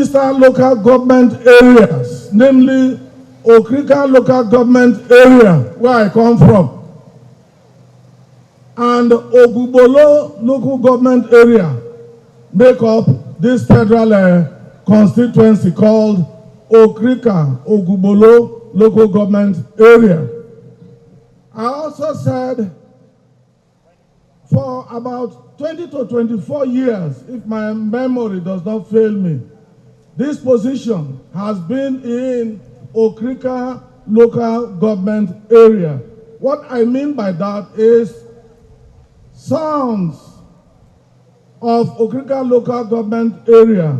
sister local government areas, namely Okrika Local Government Area, where I come from, and Ogubolo Local Government Area, make up this federal constituency called Ogubolo Local Government Area. I also said for about 20 to 24 years, if my memory does not fail me, this position has been in Okrika Local Government Area. What I mean by that is sons of Okrika Local Government Area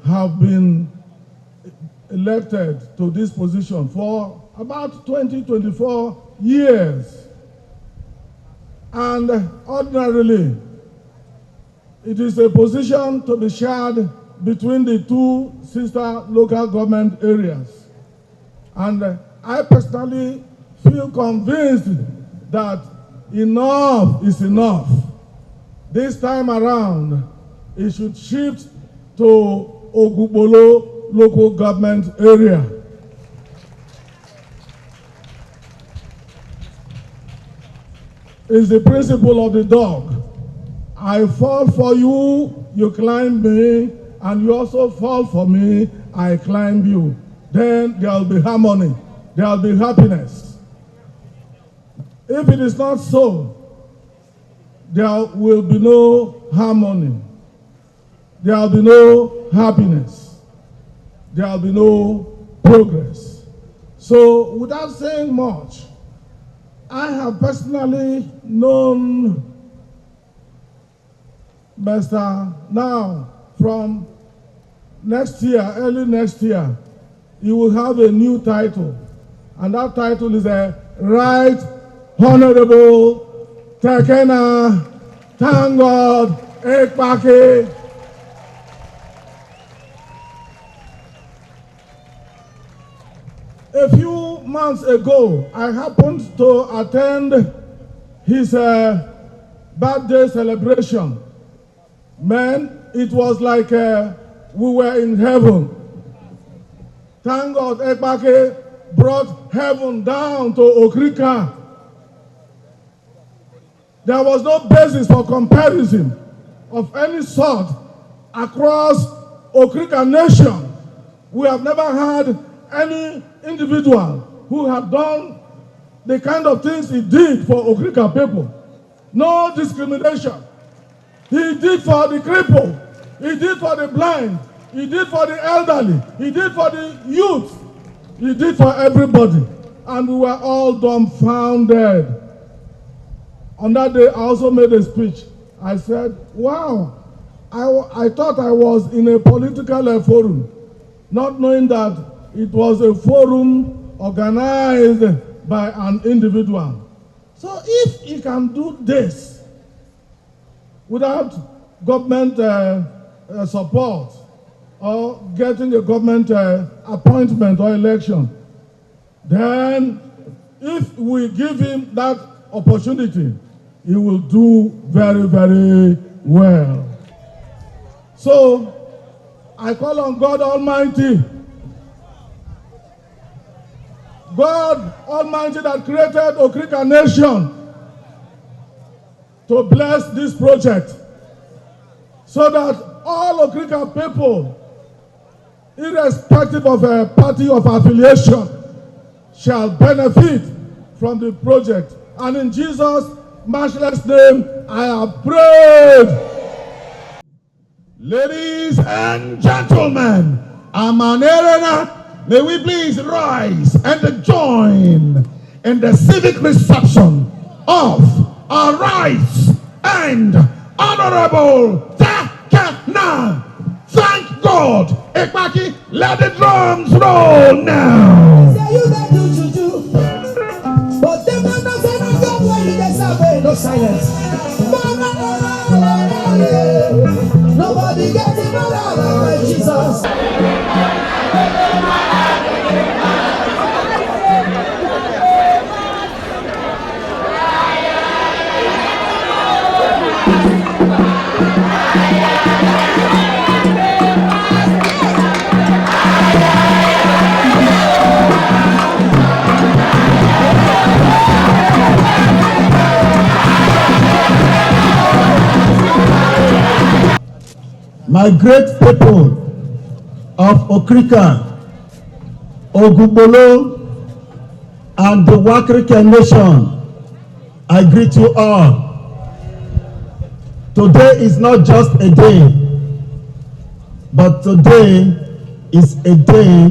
have been elected to this position for about 24 years. And ordinarily, it is a position to be shared between the two sister local government areas. And I personally feel convinced that enough is enough. This time around, it should shift to Ogubolo Local Government Area. It's the principle of the dog. I fall for you, you climb me, and you also fall for me, I climb you. Then there will be harmony, there will be happiness. If it is not so, there will be no harmony, there will be no happiness, there will be no progress. So without saying much, I have personally known Mr. Now from next year, early next year, he will have a new title, and that title is a Right Honorable Tekena Thankgod Ikpaki. A few months ago, I happened to attend his birthday celebration. Man, it was like we were in heaven. Thankgod Ikpaki brought heaven down to Okrika. There was no basis for comparison of any sort across Okrika nation. We have never had any individual who had done the kind of things he did for Okrika people. No discrimination. He did for the crippled, he did for the blind, he did for the elderly, he did for the youth, he did for everybody. And we were all dumbfounded. On that day, I also made a speech. I said, wow, I thought I was in a political forum, not knowing that it was a forum organized by an individual. So if he can do this without government support or getting a government appointment or election, then if we give him that opportunity, he will do very, very well. So I call on God Almighty, God Almighty that created Okrika Nation, to bless this project so that all Okrika people, irrespective of a party of affiliation, shall benefit from the project. And in Jesus' matchless name, I have prayed. Ladies and gentlemen, Amanera, may we please rise and join in the civic reception of our rights and Honorable Tekena Thankgod Ikpaki. Let the drums roll now. But them not say no God when you say no silence. Nobody getting no love like Jesus. my great people of Okrika, Ogubolo, and the Okrika Nation, I greet you all. Today is not just a day, but today is a day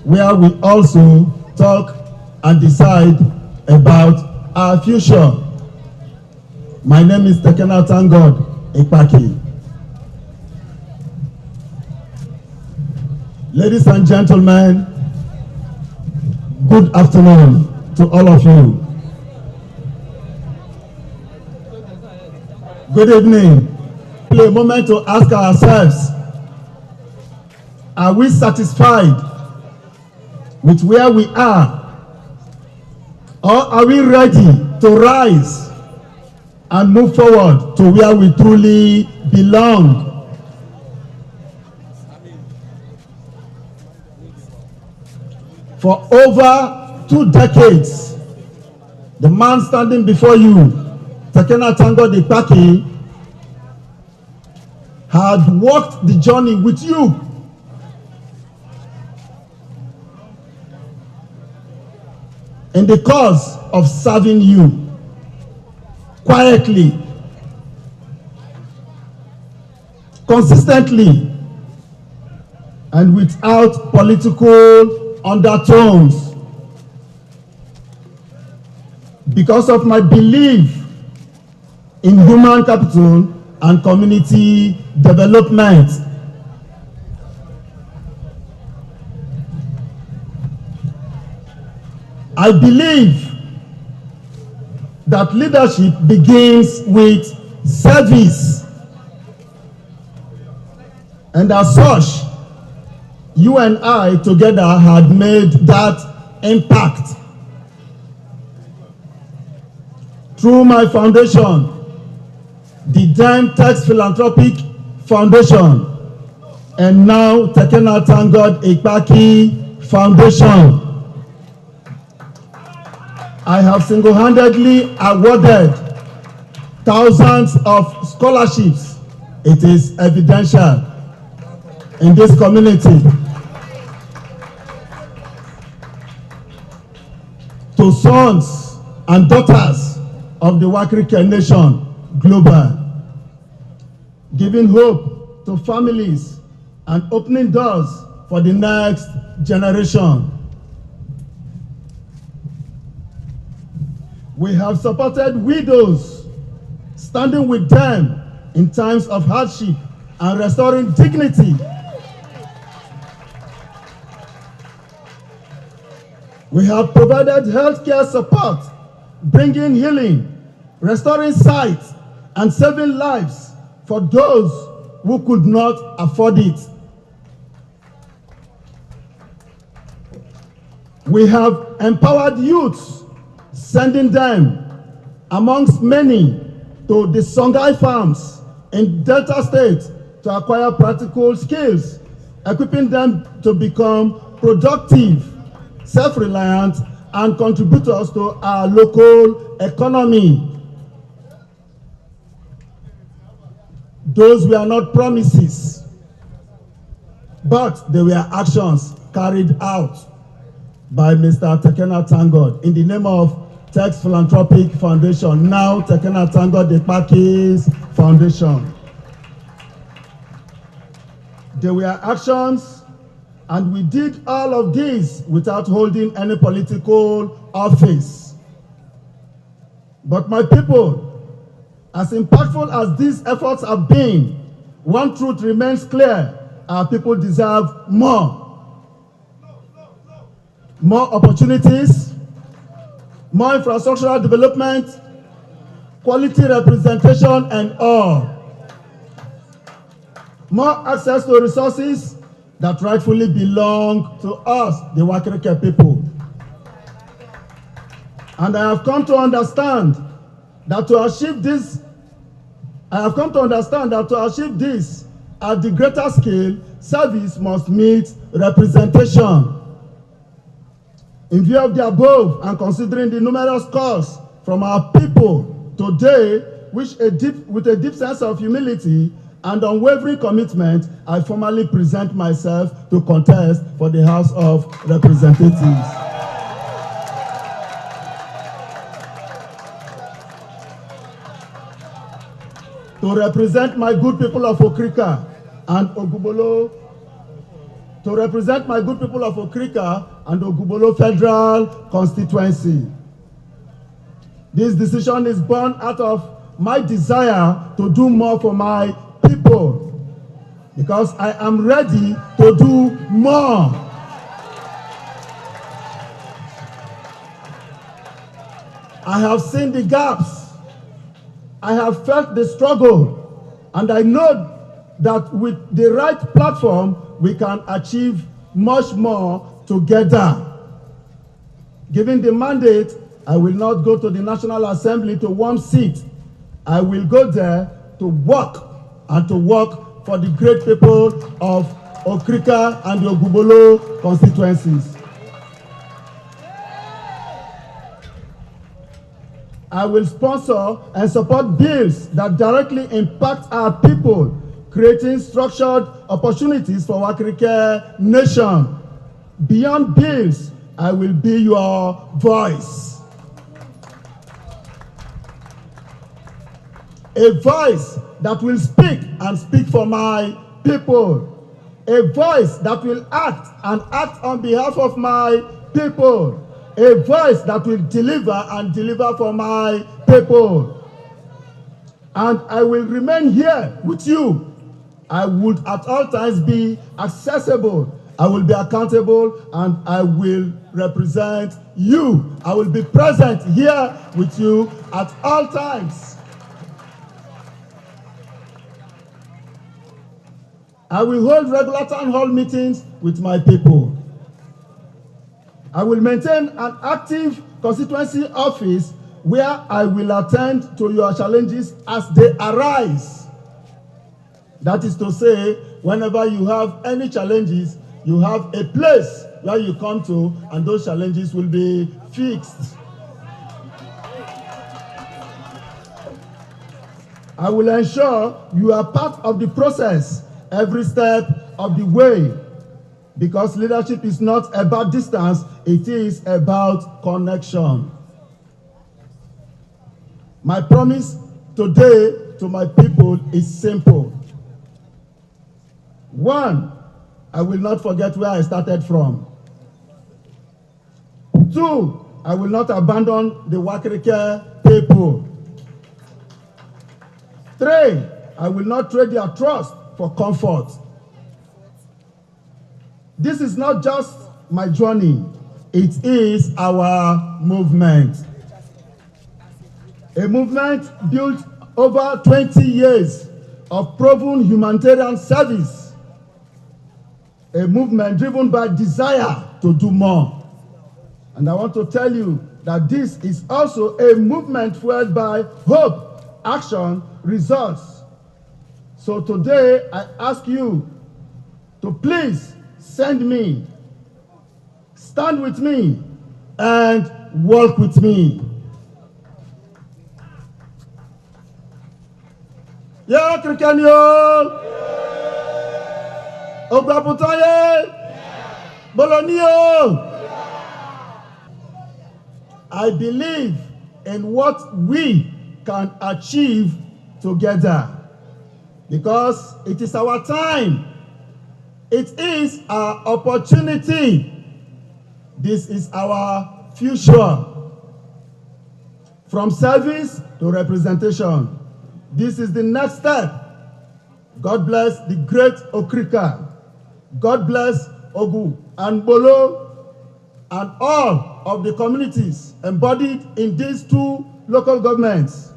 where we also talk and decide about our future. My name is Tekena Thankgod Ikpaki. Ladies and gentlemen, good afternoon to all of you. Good evening. Play a moment to ask ourselves, are we satisfied with where we are? Or are we ready to rise and move forward to where we truly belong? For over 2 decades, the man standing before you, Tekena Thankgod Ikpaki, had walked the journey with you. In the cause of serving you, quietly, consistently, and without political undertones. Because of my belief in human capital and community development, I believe that leadership begins with service, and as such, you and I together had made that impact. Through my foundation, the then Philanthropic Foundation, and now Tekena Thankgod Ikpaki Foundation, I have single-handedly awarded thousands of scholarships. It is evidential in this community to sons and daughters of the Okrika Nation global, giving hope to families and opening doors for the next generation. We have supported widows, standing with them in times of hardship and restoring dignity. We have provided healthcare support, bringing healing, restoring sight, and saving lives for those who could not afford it. We have empowered youths, sending them amongst many to the Songhai farms in Delta State to acquire practical skills, equipping them to become productive, self-reliant, and contributors to our local economy. Those were not promises, but they were actions carried out by Mr. Tekena Thankgod in the name of Philanthropic Foundation, now Tekena Thankgod Ikpaki's Foundation. They were actions, and we did all of this without holding any political office. But my people, as impactful as these efforts have been, one truth remains clear: our people deserve more. More opportunities, more infrastructural development, quality representation, and all. More access to resources that rightfully belong to us, the Okrika people. And I have come to understand that to achieve this, at the greater scale, service must meet representation. In view of the above, and considering the numerous calls from our people today, with a deep sense of humility and unwavering commitment, I formally present myself to contest for the House of Representatives. To represent my good people of Okrika and Ogubolo, to represent my good people of Okrika and Ogubolo Federal Constituency. This decision is born out of my desire to do more for my people, because I am ready to do more. I have seen the gaps, I have felt the struggle, and I know that with the right platform, we can achieve much more together. Given the mandate, I will not go to the National Assembly to warm seat. I will go there to work and to work for the great people of Okrika and the Ogu-Bolo constituencies. I will sponsor and support bills that directly impact our people, creating structured opportunities for Okrika nation. Beyond bills, I will be your voice. A voice that will speak and speak for my people. A voice that will act and act on behalf of my people. A voice that will deliver and deliver for my people. And I will remain here with you. I would at all times be accessible. I will be accountable, and I will represent you. I will be present here with you at all times. I will hold regular town hall meetings with my people. I will maintain an active constituency office where I will attend to your challenges as they arise. That is to say, whenever you have any challenges, you have a place where you come to, and those challenges will be fixed. I will ensure you are part of the process every step of the way, because leadership is not about distance, it is about connection. My promise today to my people is simple. One, I will not forget where I started from. Two, I will not abandon the Okrika people. Three, I will not trade their trust for comfort. This is not just my journey, it is our movement. A movement built over 20 years of proven humanitarian service. A movement driven by desire to do more. And I want to tell you that this is also a movement fueled by hope, action, results. So today, I ask you to please send me, stand with me, and walk with me. Yeah, Krikanyo! Ogbaputaye! Bolonio! I believe in what we can achieve together, because it is our time. It is our opportunity. This is our future. From service to representation. This is the next step. God bless the great Okrika. God bless Ogu and Bolo and all of the communities embodied in these two local governments.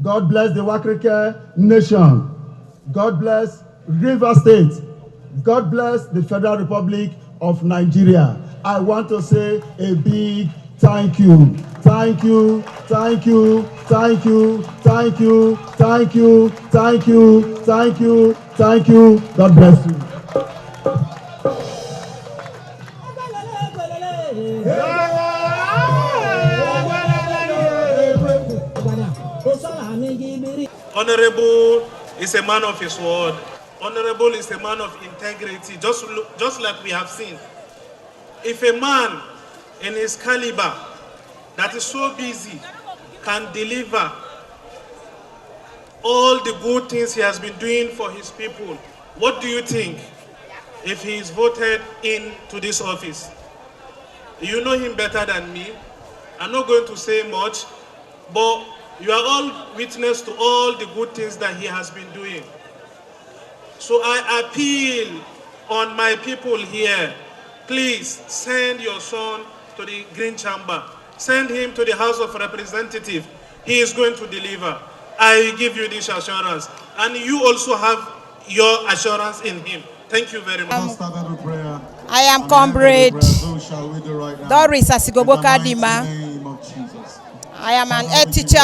God bless the Okrika nation. God bless River State. God bless the Federal Republic of Nigeria. I want to say a big thank you. Thank you, thank you, thank you, thank you, thank you, thank you, thank you, thank you. God bless you. Honorable is a man of his word. Honorable is a man of integrity, just like we have seen. If a man in his caliber that is so busy can deliver all the good things he has been doing for his people, what do you think if he is voted into this office? You know him better than me. I'm not going to say much, but you are all witness to all the good things that he has been doing. So I appeal on my people here, please send your son to the Green Chamber. Send him to the House of Representatives. He is going to deliver. I give you this assurance. And you also have your assurance in him. Thank you very much. I am Comrade Doris Asigoboka Dima. I am an head teacher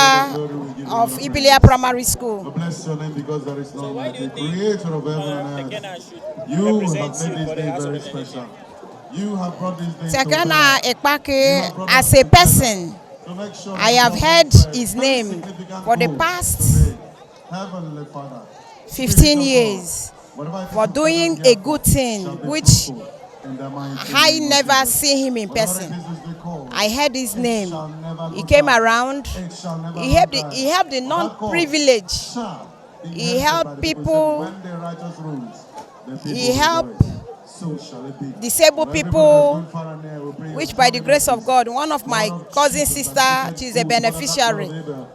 of Ibilia Primary School. Bless your name because there is no one. The creator of heaven and earth. You have made this day very special. You have brought this day Tekena Ikpaki, as a person, I have heard his name for the past 15 years for doing a good thing, which I never see him in person. I heard his name. He came around. He helped the non-privileged. He helped people. He helped disabled people, which by the grace of God, one of my cousin sister, she is a beneficiary.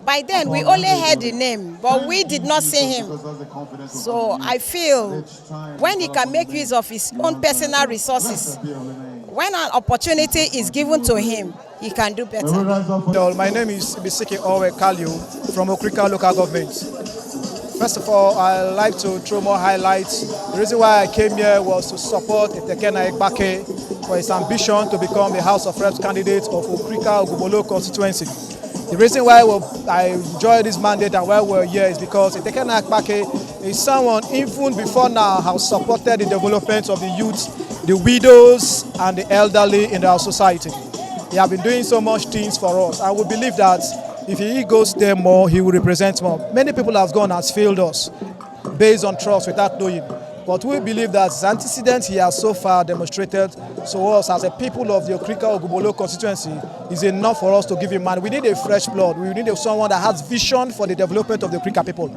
By then, we only heard the name, but we did not see him. So I feel when he can make use of his own personal resources, when an opportunity is given to him, he can do better. My name is Bisiki Owe Kalyu from Okrika Local Government. First of all, I'd like to throw more highlights. The reason why I came here was to support Tekena Ikpaki for his ambition to become the House of Reps candidate of Okrika Ogu-Bolo Constituency. The reason why I enjoy this mandate and why we're here is because Tekena Ikpaki is someone, even before now, has supported the development of the youth, the widows, and the elderly in our society. He has been doing so much things for us. I would believe that if he goes there more, he will represent more. Many people have gone and failed us based on trust without knowing. But we believe that the antecedents he has so far demonstrated to us as a people of the Okrika Ogu-Bolo constituency is enough for us to give him man. We need a fresh blood. We need someone that has vision for the development of the Okrika people.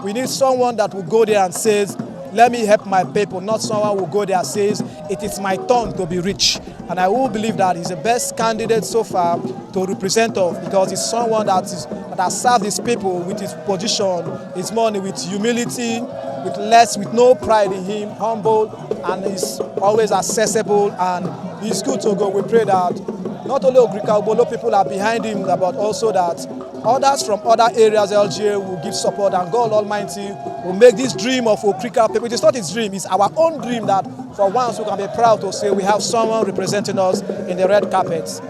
We need someone that will go there and says, let me help my people, not someone who will go there and says, it is my turn to be rich. And I will believe that he's the best candidate so far to represent us because he's someone that has served his people with his position, his money, with humility, with no pride in him, humble, and he's always accessible, and he's good to go. We pray that not only Okrika Ogu-Bolo people are behind him, but also that others from other areas LGA will give support, and God Almighty will make this dream of Okrika people. It's not his dream, it's our own dream that for once we can be proud to say we have someone representing us in the red carpets.